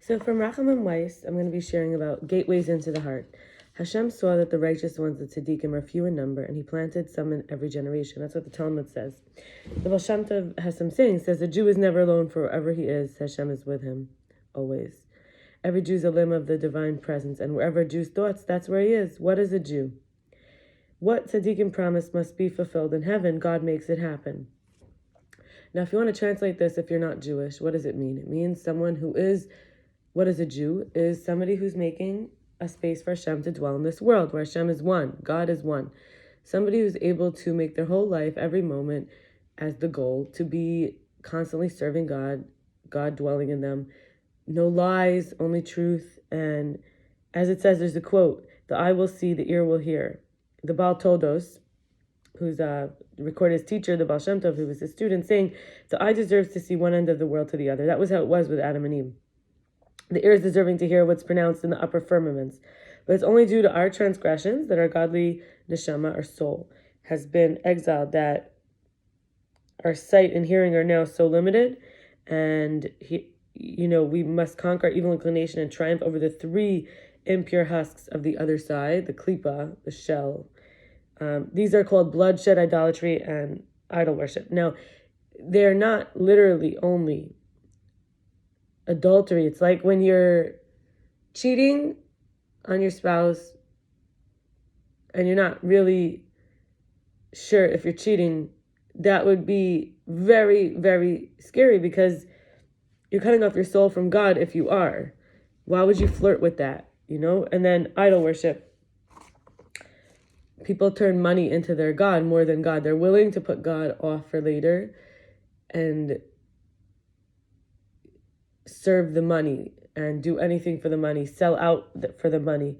So from Rachamim Weiss, I'm going to be sharing about gateways into the heart. Hashem saw that the righteous ones, the tzaddikim, are few in number, and he planted some in every generation. That's what the Talmud says. The Baal Shem Tov has some sayings. Says, a Jew is never alone, for wherever he is, Hashem is with him, always. Every Jew is a limb of the divine presence, and wherever a Jew's thoughts, that's where he is. What is a Jew? What tzaddikim promised must be fulfilled in heaven, God makes it happen. Now, if you want to translate this, if you're not Jewish, what does it mean? It means someone who is... What is a Jew? Is somebody who's making a space for Hashem to dwell in this world, where Hashem is one, God is one. Somebody who's able to make their whole life, every moment, as the goal, to be constantly serving God, God dwelling in them. No lies, only truth. And as it says, there's a quote, the eye will see, the ear will hear. The Baal Todos, who's recorded his teacher, the Baal Shem Tov, who was his student, saying, the eye deserves to see one end of the world to the other. That was how it was with Adam and Eve. The ear is deserving to hear what's pronounced in the upper firmaments. But it's only due to our transgressions that our godly neshama, our soul, has been exiled, that our sight and hearing are now so limited. And, we must conquer evil inclination and triumph over the three impure husks of the other side, the klipa, the shell. These are called bloodshed, idolatry, and idol worship. Now, they're not literally only adultery. It's like when you're cheating on your spouse and you're not really sure if you're cheating. That would be very, very scary, because you're cutting off your soul from God if you are. Why would you flirt with that? And then idol worship. People turn money into their God more than God. They're willing to put God off for later and serve the money and do anything for the money, sell out for the money,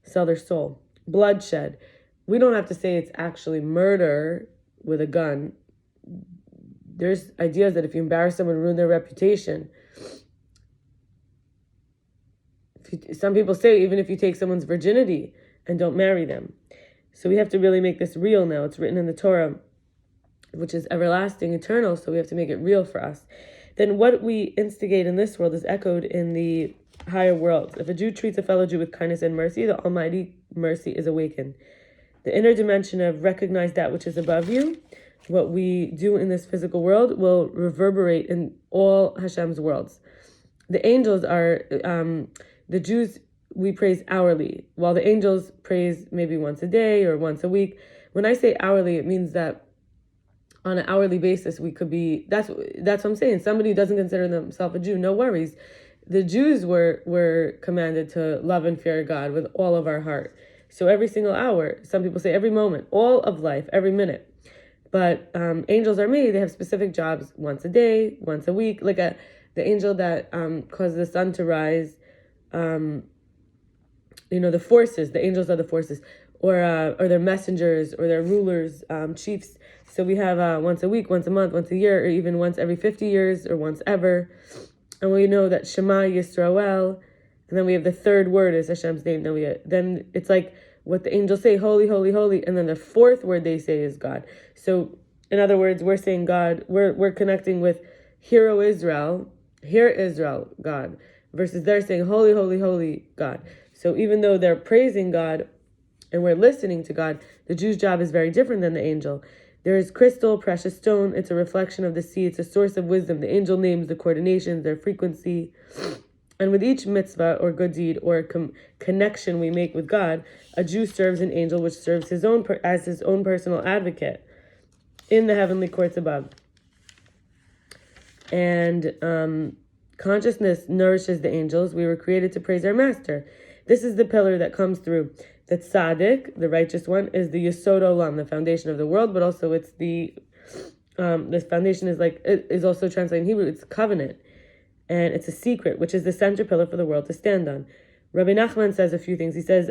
sell their soul. Bloodshed. We don't have to say it's actually murder with a gun. There's ideas that if you embarrass someone, ruin their reputation. Some people say even if you take someone's virginity and don't marry them. So we have to really make this real now. It's written in the Torah, which is everlasting, eternal, so we have to make it real for us. Then what we instigate in this world is echoed in the higher worlds. If a Jew treats a fellow Jew with kindness and mercy, the almighty mercy is awakened. The inner dimension of recognize that which is above you, what we do in this physical world, will reverberate in all Hashem's worlds. The angels are, the Jews, we praise hourly, while the angels praise maybe once a day or once a week. When I say hourly, it means that on an hourly basis, we could be, that's what I'm saying. Somebody who doesn't consider themselves a Jew, no worries. The Jews were commanded to love and fear God with all of our heart. So every single hour, some people say every moment, all of life, every minute. But angels are made, they have specific jobs once a day, once a week. Like the angel that causes the sun to rise, the forces, the angels are the forces, or their messengers, or their rulers, chiefs. So we have once a week, once a month, once a year, or even once every 50 years, or once ever. And we know that Shema Yisrael, and then we have the third word is Hashem's name. Then it's like what the angels say, holy, holy, holy, and then the fourth word they say is God. So in other words, we're saying God, we're connecting with Hear, O Israel, hear Israel, God, versus they're saying holy, holy, holy, God. So even though they're praising God and we're listening to God, the Jew's job is very different than the angel. There is crystal, precious stone. It's a reflection of the sea. It's a source of wisdom. The angel names the coordinations, their frequency. And with each mitzvah or good deed or connection we make with God, a Jew serves an angel which serves his own as his own personal advocate in the heavenly courts above. And consciousness nourishes the angels. We were created to praise our master. This is the pillar that comes through. The tzaddik, the righteous one, is the yesod olam, the foundation of the world, but also it's this foundation is also translated in Hebrew, it's covenant, and it's a secret, which is the center pillar for the world to stand on. Rabbi Nachman says a few things. He says,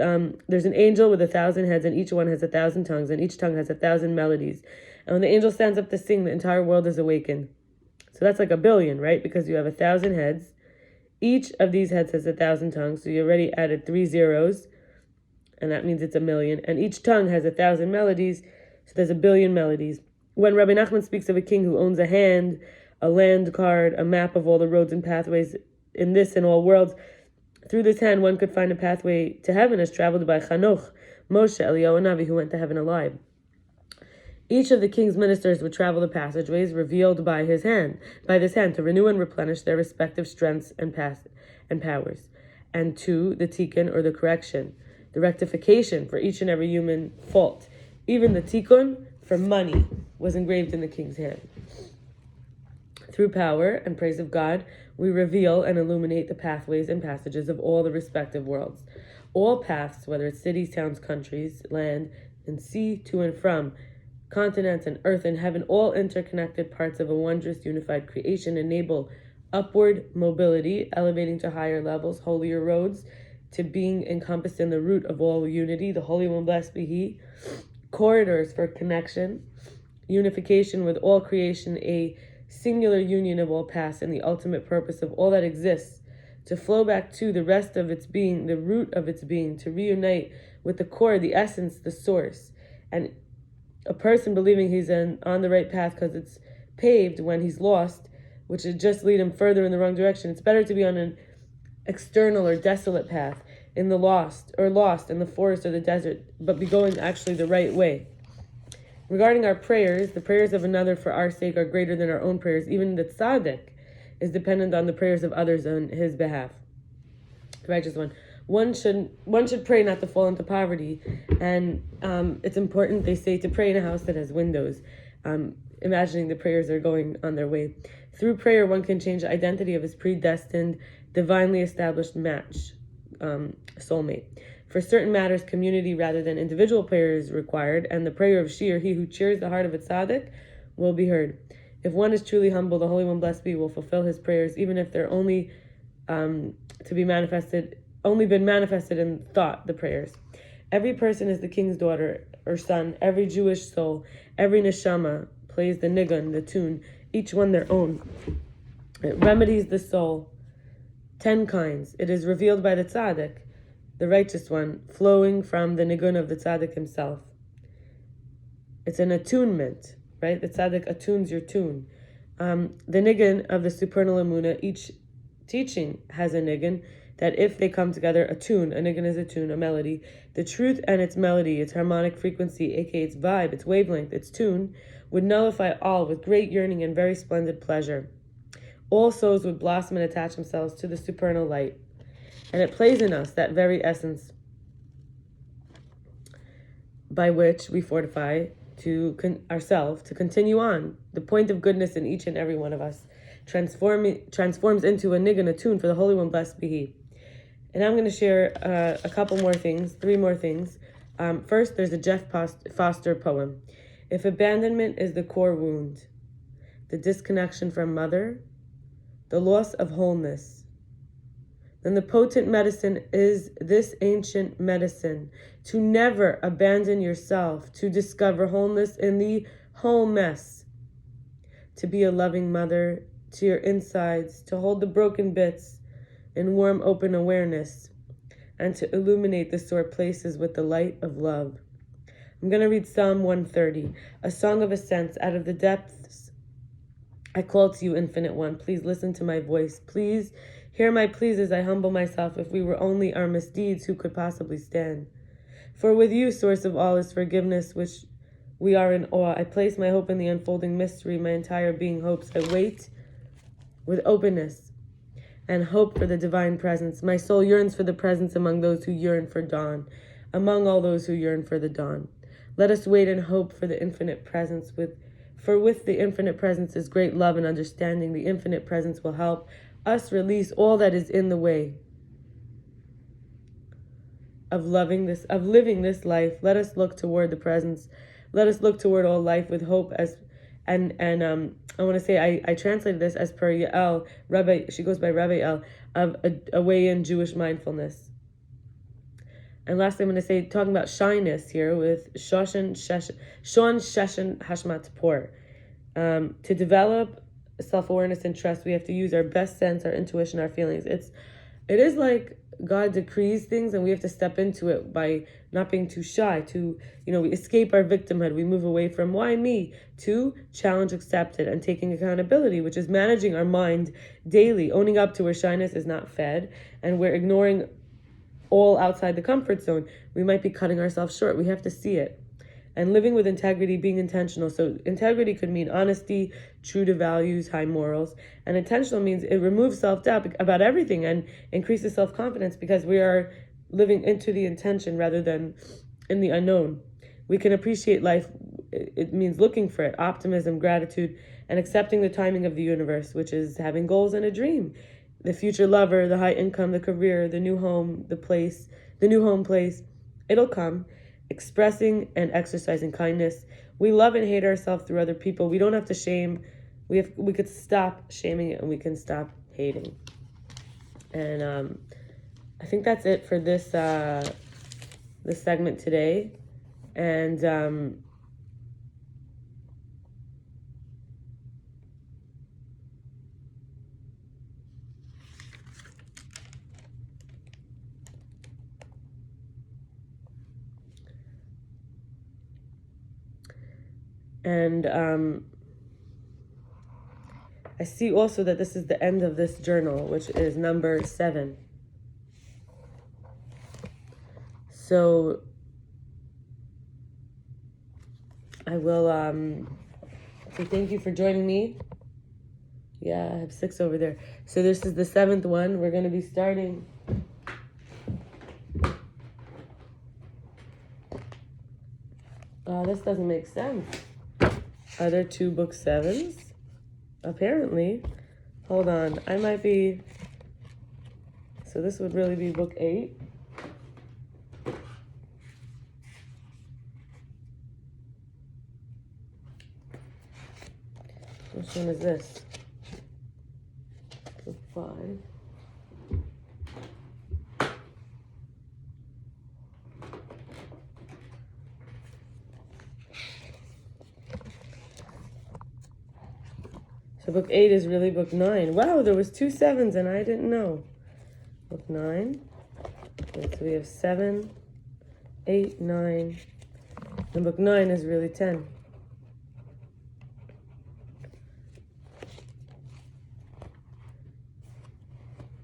there's an angel with 1,000 heads, and each one has 1,000 tongues, and each tongue has 1,000 melodies. And when the angel stands up to sing, the entire world is awakened. So that's like 1 billion, right? Because you have 1,000 heads. Each of these heads has 1,000 tongues, so you already added 3 zeros, and that means it's 1 million. And each tongue has 1,000 melodies, so there's 1 billion melodies. When Rabbi Nachman speaks of a king who owns a hand, a land card, a map of all the roads and pathways in this and all worlds. Through this hand, one could find a pathway to heaven as traveled by Chanoch, Moshe, Eliyahu, and Navi, who went to heaven alive. Each of the king's ministers would travel the passageways revealed by this hand, to renew and replenish their respective strengths and powers. And 2, the tikkun, or the correction, the rectification for each and every human fault. Even the tikkun for money was engraved in the king's hand. Through power and praise of God, we reveal and illuminate the pathways and passages of all the respective worlds. All paths, whether it's cities, towns, countries, land, and sea, to and from, continents and earth and heaven, all interconnected parts of a wondrous unified creation, enable upward mobility, elevating to higher levels, holier roads, to being encompassed in the root of all unity, the Holy One, blessed be He, corridors for connection, unification with all creation, a singular union of all paths, and the ultimate purpose of all that exists, to flow back to the rest of its being, the root of its being, to reunite with the core, the essence, the source. And a person believing he's on the right path because it's paved when he's lost, which would just lead him further in the wrong direction. It's better to be on an external or desolate path, in the lost in the forest or the desert, but be going actually the right way. Regarding our prayers, the prayers of another for our sake are greater than our own prayers. Even the tzaddik is dependent on the prayers of others on his behalf. The righteous one. One should pray not to fall into poverty, and it's important, they say, to pray in a house that has windows, imagining the prayers are going on their way. Through prayer, one can change the identity of his predestined, divinely established match, soulmate. For certain matters, community rather than individual prayer is required, and the prayer of Shir, he who cheers the heart of a tzaddik, will be heard. If one is truly humble, the Holy One, blessed be, will fulfill his prayers, even if they're only been manifested in thought, the prayers. Every person is the king's daughter or son. Every Jewish soul, every neshama plays the nigun, the tune, each one their own. It remedies the soul 10 kinds. It is revealed by the tzaddik, the righteous one, flowing from the nigun of the tzaddik himself. It's an attunement, right? The tzaddik attunes your tune. The nigun of the supernal emunah, each teaching has a nigun, that if they come together, a nigun is a tune, a melody. The truth and its melody, its harmonic frequency, aka its vibe, its wavelength, its tune, would nullify all with great yearning and very splendid pleasure. All souls would blossom and attach themselves to the supernal light. And it plays in us that very essence by which we fortify ourselves to continue on. The point of goodness in each and every one of us transforms into a nigun, a tune for the Holy One, blessed be He. And I'm going to share a couple more things, 3 more things. First, there's a Jeff Foster poem. If abandonment is the core wound, the disconnection from mother, the loss of wholeness, then the potent medicine is this ancient medicine, to never abandon yourself, to discover wholeness in the whole mess, to be a loving mother to your insides, to hold the broken bits in warm, open awareness, and to illuminate the sore places with the light of love. I'm going to read Psalm 130, a song of ascents out of the depths. I call to you, Infinite One. Please listen to my voice. Please hear my pleas as I humble myself. If we were only our misdeeds, who could possibly stand? For with you, source of all, is forgiveness, which we are in awe. I place my hope in the unfolding mystery. My entire being hopes. I wait with openness and hope for the divine presence. My soul yearns for the presence among those who yearn for dawn, among all those who yearn for the dawn. Let us wait and hope for the infinite presence, for with the infinite presence is great love and understanding. The infinite presence will help us release all that is in the way of living this life. Let us look toward the presence. Let us look toward all life with hope I want to say I translated this as per Yael, she goes by Rabbi Yael, of a way in Jewish mindfulness. And lastly, I'm going to say, talking about shyness here with Shawn Sheehan Hashmatpour. To develop self-awareness and trust, we have to use our best sense, our intuition, our feelings. It is like God decrees things, and we have to step into it by not being too shy, we escape our victimhood. We move away from why me to challenge accepted and taking accountability, which is managing our mind daily, owning up to where shyness is not fed, and we're ignoring all outside the comfort zone. We might be cutting ourselves short. We have to see it. And living with integrity, being intentional. So integrity could mean honesty, true to values, high morals. And intentional means it removes self-doubt about everything and increases self-confidence because we are living into the intention rather than in the unknown. We can appreciate life. It means looking for it, optimism, gratitude, and accepting the timing of the universe, which is having goals and a dream. The future lover, the high income, the career, the new home, the new home place. It'll come. Expressing and exercising kindness. We love and hate ourselves through other people. We don't have to shame. We could stop shaming it, and we can stop hating. And I think that's it for this segment today. And I see also that this is the end of this journal, which is number 7. So I will say thank you for joining me. Yeah, I have 6 over there. So this is the 7th one. We're going to be starting. This doesn't make sense. Are there 2 book 7s? Apparently. Hold on. I might be... So this would really be book 8. Which one is this? Book 5. So book 8 is really book 9. Wow, there was 2 7s and I didn't know. Book 9. Okay, so we have 7, 8, 9. And book 9 is really 10.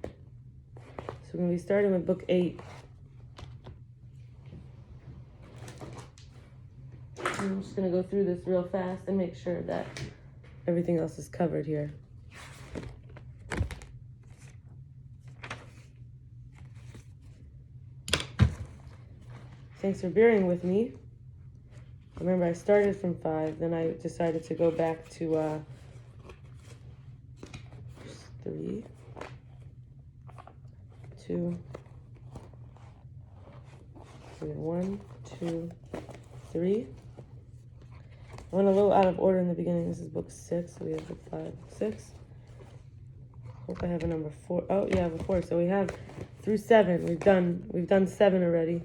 So we're going to be starting with book 8. I'm just going to go through this real fast and make sure that everything else is covered here. Thanks for bearing with me. Remember, I started from 5, then I decided to go back to 3, 2, we have 1, 2, 3. I went a little out of order in the beginning. This is book 6, so we have book 5, 6. Hope I have a number 4. Oh, yeah, I have a 4. So we have through 7. We've done 7 already.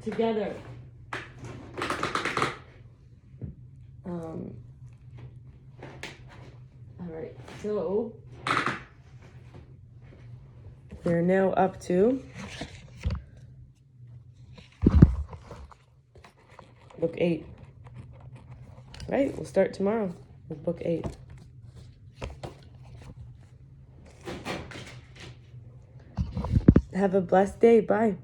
Together. All right, so we're now up to book 8. Right, we'll start tomorrow with book 8. Have a blessed day. Bye.